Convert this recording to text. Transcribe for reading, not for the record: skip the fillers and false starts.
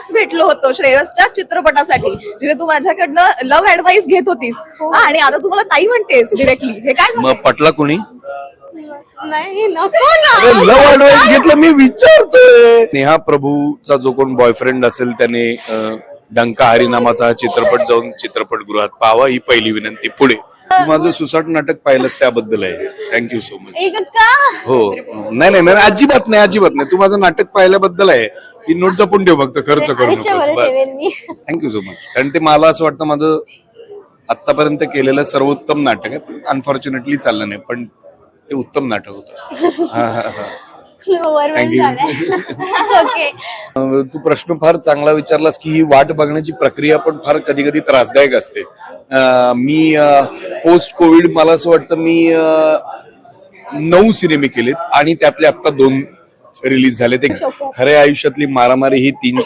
आत्ताच भेटलो होतो श्रेयसच्या चित्रपटासाठी, जिथे तू माझ्याकडनं लव्ह ऍडवाइस घेत होतीस आणि आता तू मला ताई म्हणतेस डिरेक्टली. हे काय मग पटला कोणी? नाही नको ना. लव्ह ऍडवाइस घेतलं मी विचारतोय. नेहा प्रभूचा जो कोण बॉयफ्रेंड असेल त्याने डंका हरी नामाचा हा चित्रपट जाऊन चित्रपटगृहात पाहावा, ही पहिली विनंती. पुढे तू माझं सुसाट नाटक पाहिलंस त्याबद्दल आहे. Thank you so much. हो नाही नाही अजिबात नाही अजिबात नाही. तू माझं नाटक पाहिल्याबद्दल आहे. ही नोट जपून ठेव, फक्त खर्च करू नकोस बस. Thank you so much. कारण ते मला असं वाटतं माझं आतापर्यंत केलेलं सर्वोत्तम नाटक आहे. अनफॉर्च्युनेटली चाललं नाही, पण ते उत्तम नाटक होतं. हा हा हा. तू प्रश्न फार चांगला विचारलास की ही वाट बघण्याची प्रक्रिया पण फार कधी कधी त्रासदायक असते. मी पोस्ट कोविड मला असं वाटतं मी 9 सिनेमे केलेत आणि त्यातले आता 2 रिलीज झाले. ते खऱ्या आयुष्यातली मारामारी ही 3-4